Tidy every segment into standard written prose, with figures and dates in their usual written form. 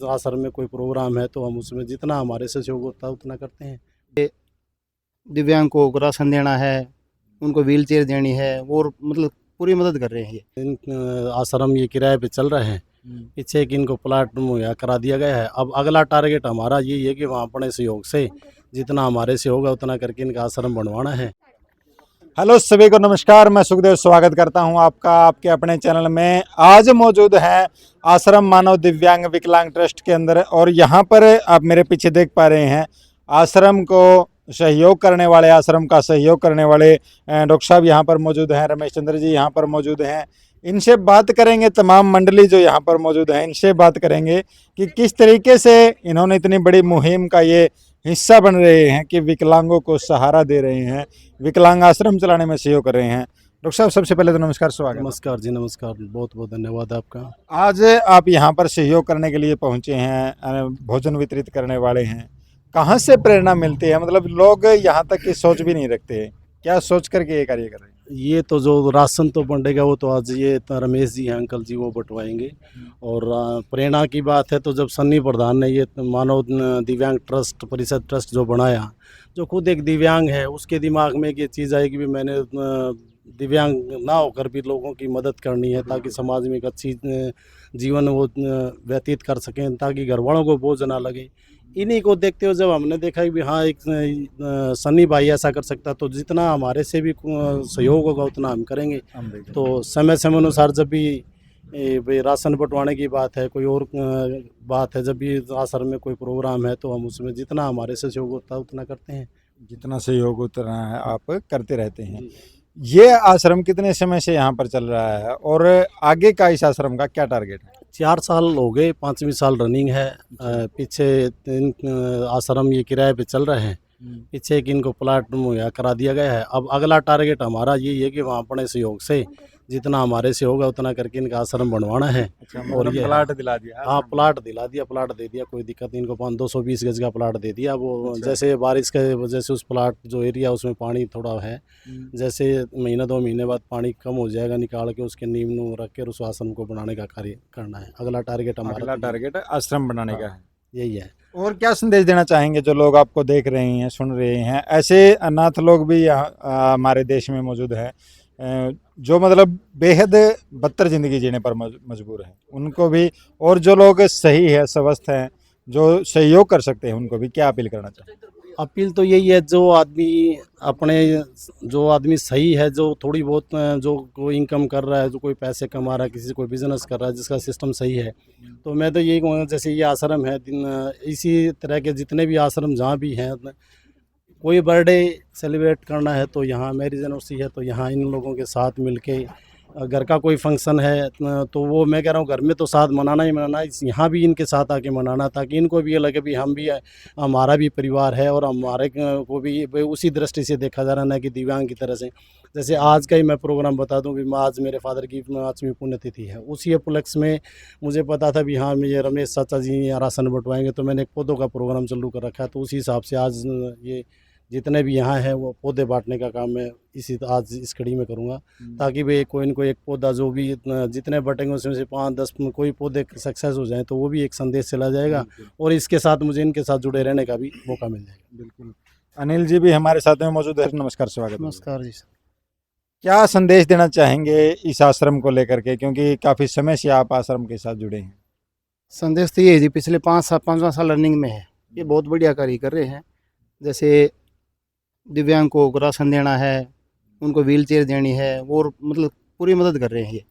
आश्रम में कोई प्रोग्राम है तो हम उसमें जितना हमारे से सहयोग होता है उतना करते हैं। दिव्यांग को राशन देना है, उनको व्हील चेयर देनी है, वो मतलब पूरी मदद कर रहे हैं ये। आश्रम ये किराए पे चल रहे हैं, पीछे कि इनको प्लाट मुहैया करा दिया गया है। अब अगला टारगेट हमारा यही है कि वहाँ अपने सहयोग से जितना हमारे से होगा उतना करके इनका आश्रम बनवाना है। हेलो सभी को नमस्कार, मैं सुखदेव स्वागत करता हूं आपका आपके अपने चैनल में। आज मौजूद है आश्रम मानव दिव्यांग विकलांग ट्रस्ट के अंदर और यहां पर आप मेरे पीछे देख पा रहे हैं आश्रम को सहयोग करने वाले, आश्रम का सहयोग करने वाले डॉक्टर साहब यहां पर मौजूद हैं। रमेश चंद्र जी यहां पर मौजूद हैं। इनसे बात करेंगे, तमाम मंडली जो यहाँ पर मौजूद है इनसे बात करेंगे कि किस तरीके से इन्होंने इतनी बड़ी मुहिम का ये हिस्सा बन रहे हैं कि विकलांगों को सहारा दे रहे हैं, विकलांग आश्रम चलाने में सहयोग कर रहे हैं। डॉक्टर साहब सबसे पहले तो नमस्कार, स्वागत। नमस्कार जी, नमस्कार, बहुत बहुत धन्यवाद आपका। आज आप यहाँ पर सहयोग करने के लिए पहुँचे हैं, भोजन वितरित करने वाले हैं। कहाँ से प्रेरणा मिलती है? मतलब लोग यहाँ तक की सोच भी नहीं रखते, क्या सोच करके ये कार्य कर रहे हैं? ये तो जो राशन तो बंटेगा वो तो आज ये रमेश जी हैं, अंकल जी, वो बंटवाएंगे। और प्रेरणा की बात है तो जब सन्नी प्रधान ने ये मानव दिव्यांग ट्रस्ट परिषद ट्रस्ट जो बनाया, जो खुद एक दिव्यांग है, उसके दिमाग में ये चीज़ आई कि भी मैंने दिव्यांग ना होकर भी लोगों की मदद करनी है ताकि समाज में एक अच्छी जीवन वो व्यतीत कर सकें, ताकि घर वालों को बोझ ना लगे। इन्हीं को देखते हुए जब हमने देखा कि भी हाँ एक सन्नी भाई ऐसा कर सकता, तो जितना हमारे से भी सहयोग होगा उतना हम करेंगे। तो समय समय अनुसार जब भी भाई राशन बंटवाने की बात है, कोई और बात है, जब भी आश्रम में कोई प्रोग्राम है तो हम उसमें जितना हमारे से सहयोग होता है उतना करते हैं। जितना सहयोग उतना है आप करते रहते हैं। ये आश्रम कितने समय से यहाँ पर चल रहा है और आगे का इस आश्रम का क्या टारगेट है? 4 साल हो गए, 5वीं साल रनिंग है। पीछे आश्रम ये किराए पे चल रहे हैं, पीछे कि इनको प्लाट मुहैया करा दिया गया है। अब अगला टारगेट हमारा यही है कि वहाँ अपने सहयोग से जितना हमारे से होगा उतना करके इनका आश्रम बनवाना है। और ये प्लाट दिला दिया? हाँ, प्लाट दिला दिया, प्लाट दे दिया, कोई दिक्कत नहीं। इनको 220 गज का प्लाट दे दिया। वो जैसे बारिश के वजह से उस प्लाट जो एरिया उसमें पानी थोड़ा है, जैसे महीना 2 महीने बाद पानी कम हो जाएगा, निकाल के उसके नींव नूं रख कर उस आश्रम को बनाने का कार्य करना है। अगला टारगेट हमारा, अगला टारगेट आश्रम बनाने का है, यही है। और क्या संदेश देना चाहेंगे जो लोग आपको देख रहे हैं, सुन रहे हैं? ऐसे अनाथ लोग भी यहाँ हमारे देश में मौजूद हैं जो मतलब बेहद बदतर ज़िंदगी जीने पर मजबूर हैं, उनको भी, और जो लोग सही है, स्वस्थ हैं, जो सहयोग कर सकते हैं, उनको भी क्या अपील करना चाहेंगे? अपील तो यही है, जो आदमी सही है, जो थोड़ी बहुत जो कोई इनकम कर रहा है, जो कोई पैसे कमा रहा है, किसी से कोई बिजनेस कर रहा है, जिसका सिस्टम सही है, तो मैं तो यही कहूँगा जैसे ये आश्रम है, इसी तरह के जितने भी आश्रम जहाँ भी हैं, कोई बर्थडे सेलिब्रेट करना है तो यहाँ मैरिज एनिवर्सरी है तो यहाँ इन लोगों के साथ मिलके, घर का कोई फंक्शन है तो वो मैं कह रहा हूँ घर में तो साथ मनाना ही मनाना, यहाँ भी इनके साथ आके मनाना, ताकि इनको भी ये लगे भी हम भी, हमारा भी परिवार है और हमारे को भी उसी दृष्टि से देखा जा रहा है, ना कि दिव्यांग की तरह से। जैसे आज का ही मैं प्रोग्राम बता दूं कि आज मेरे फादर की 5वीं पुण्यतिथि है, उसी उपलक्ष्य में मुझे पता था भी हाँ ये रमेश चाचा जी यहाँ राशन बंटवाएंगे, तो मैंने एक पौधों का प्रोग्राम चालू कर रखा है। तो उसी हिसाब से आज ये जितने भी यहाँ हैं वो पौधे बांटने का काम मैं आज इस कड़ी में करूँगा, ताकि भाई कोई न कोई एक पौधा जो भी जितने बटेंगे उसमें से 5-10 कोई पौधे सक्सेस हो जाएं तो वो भी एक संदेश चला जाएगा, और इसके साथ मुझे इनके साथ जुड़े रहने का भी मौका मिल जाएगा। बिल्कुल। अनिल जी भी हमारे साथ में मौजूद है, नमस्कार, स्वागत। नमस्कार जी सर। क्या संदेश देना चाहेंगे इस आश्रम को लेकर के, क्योंकि काफ़ी समय से आप आश्रम के साथ जुड़े हैं? संदेश तो ये है जी, पिछले 5वां साल रनिंग में है, ये बहुत बढ़िया कार्य कर रहे हैं। जैसे दिव्यांग को राशन देना है, उनको व्हील चेयर देनी है, वो मतलब पूरी मदद कर रहे हैं ये।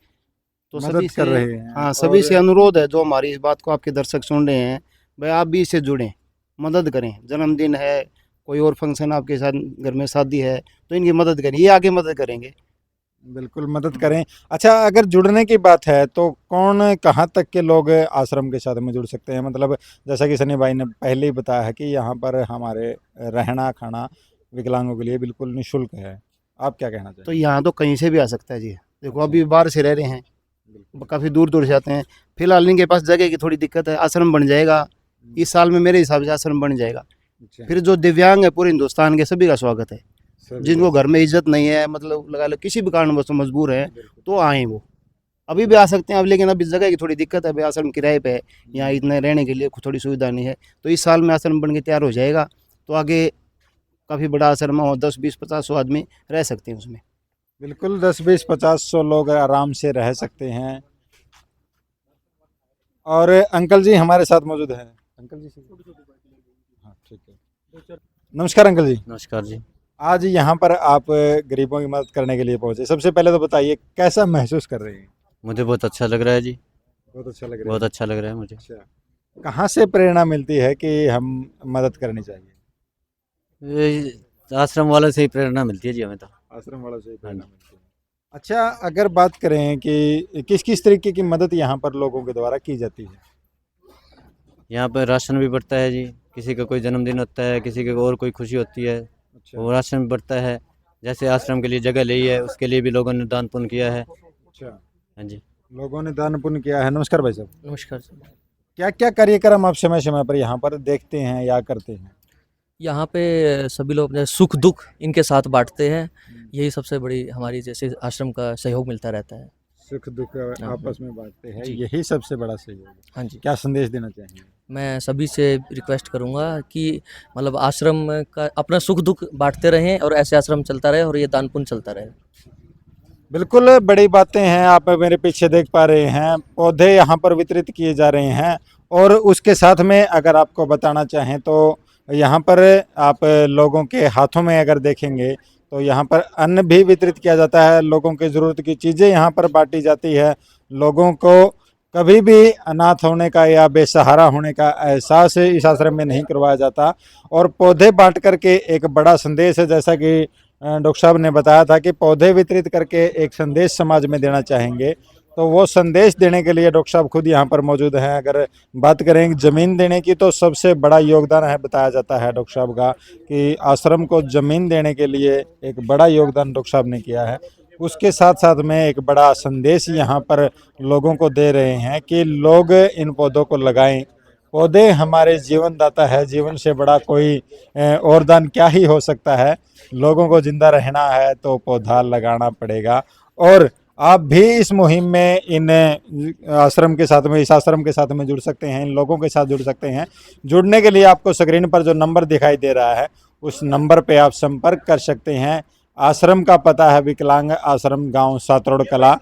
तो मदद कर रहे हैं। हाँ, सभी से अनुरोध है, जो हमारी इस बात को आपके दर्शक सुन रहे हैं, भाई आप भी इससे जुड़ें, मदद करें। जन्मदिन है, कोई और फंक्शन आपके साथ घर में शादी है, तो इनकी मदद करें, ये आगे मदद करेंगे। बिल्कुल मदद करें। अच्छा, अगर जुड़ने की बात है तो कौन कहाँ तक के लोग आश्रम के साथ में जुड़ सकते हैं? मतलब जैसा कि सनी भाई ने पहले ही बताया है कि यहाँ पर हमारे रहना खाना विकलांगों के लिए बिल्कुल निःशुल्क है। आप क्या कहना चाहेंगे? तो यहाँ तो कहीं से भी आ सकता है जी। देखो अभी बाहर से रह रहे हैं, काफ़ी दूर दूर से आते हैं। फिलहाल इनके पास जगह की थोड़ी दिक्कत है, आश्रम बन जाएगा इस साल में, मेरे हिसाब से आश्रम बन जाएगा। फिर जो दिव्यांग है पूरे हिंदुस्तान के सभी का स्वागत है। जिनको घर में इज्जत नहीं है, मतलब लगा लो किसी भी कारणवश मजबूर है, तो आए वो। अभी भी आ सकते हैं अब, लेकिन अभी जगह की थोड़ी दिक्कत है, अभी आश्रम किराए पे है, यहाँ इतने रहने के लिए थोड़ी सुविधा नहीं है। तो इस साल में आश्रम बन के तैयार हो जाएगा तो आगे काफ़ी बड़ा आश्रम हो, 10-20-50-100 आदमी रह सकते हैं उसमें। बिल्कुल 10-20-50-100 लोग आराम से रह सकते हैं। और अंकल जी हमारे साथ मौजूद हैं। अंकल जी हाँ ठीक है। नमस्कार अंकल जी। नमस्कार जी। आज यहाँ पर आप गरीबों की मदद करने के लिए पहुंचे। सबसे पहले तो बताइए कैसा महसूस कर रहे हैं? मुझे बहुत अच्छा लग रहा है जी। बहुत अच्छा लग रहा है। बहुत अच्छा लग रहा है मुझे। अच्छा, कहाँ से प्रेरणा मिलती है कि हम मदद करनी चाहिए? ये आश्रम वालों से ही प्रेरणा मिलती है जी हमें तो। आश्रम वालों से ही प्रेरणा हाँ जी। मिलती है। अच्छा, अगर बात करें कि किस किस तरीके की मदद यहाँ पर लोगों के द्वारा की जाती है? यहाँ पर राशन भी बढ़ता है जी। किसी का कोई जन्मदिन होता है, किसी का और कोई खुशी होती है, अच्छा वो राशन भी बढ़ता है। जैसे आश्रम के लिए जगह ली है, उसके लिए भी लोगों ने दान पुण्य किया है। अच्छा, हाँ जी। लोगों ने दान पुण्य किया है। नमस्कार भाई साहब। नमस्कार सर। क्या क्या कार्यक्रम आप समय समय पर यहाँ पर देखते हैं या करते हैं? यहाँ पे सभी लोग अपने सुख दुख इनके साथ बांटते हैं। यही सबसे बड़ी हमारी जैसे आश्रम का सहयोग मिलता रहता है। सुख दुख हाँ। आपस में बांटते हैं, जी। यही सबसे बड़ा सहयोग है। हाँ जी। क्या संदेश देना चाहेंगे? मैं सभी से रिक्वेस्ट करूँगा कि मतलब आश्रम का अपना सुख दुख बांटते रहें और ऐसे आश्रम चलता रहे और ये दान पुण्य चलता रहे। बिल्कुल बड़ी बातें हैं। आप मेरे पीछे देख पा रहे हैं, पौधे यहाँ पर वितरित किए जा रहे हैं। और उसके साथ में अगर आपको बताना चाहें तो यहाँ पर आप लोगों के हाथों में अगर देखेंगे तो यहाँ पर अन्न भी वितरित किया जाता है। लोगों की ज़रूरत की चीज़ें यहाँ पर बांटी जाती है। लोगों को कभी भी अनाथ होने का या बेसहारा होने का एहसास इस आश्रम में नहीं करवाया जाता। और पौधे बांट करके एक बड़ा संदेश है, जैसा कि डॉक्टर साहब ने बताया था कि पौधे वितरित करके एक संदेश समाज में देना चाहेंगे। तो वो संदेश देने के लिए डॉक्टर साहब खुद यहाँ पर मौजूद हैं। अगर बात करें ज़मीन देने की तो सबसे बड़ा योगदान है, बताया जाता है डॉक्टर साहब का कि आश्रम को ज़मीन देने के लिए एक बड़ा योगदान डॉक्टर साहब ने किया है। उसके साथ साथ में एक बड़ा संदेश यहाँ पर लोगों को दे रहे हैं कि लोग इन पौधों को लगाएं। पौधे हमारे जीवनदाता है, जीवन से बड़ा कोई और दान क्या ही हो सकता है। लोगों को जिंदा रहना है तो पौधा लगाना पड़ेगा। और आप भी इस मुहिम में इन आश्रम के साथ में, इस आश्रम के साथ में जुड़ सकते हैं, इन लोगों के साथ जुड़ सकते हैं। जुड़ने के लिए आपको स्क्रीन पर जो नंबर दिखाई दे रहा है उस नंबर पे आप संपर्क कर सकते हैं। आश्रम का पता है विकलांग आश्रम, गांव सातरोड़ कला।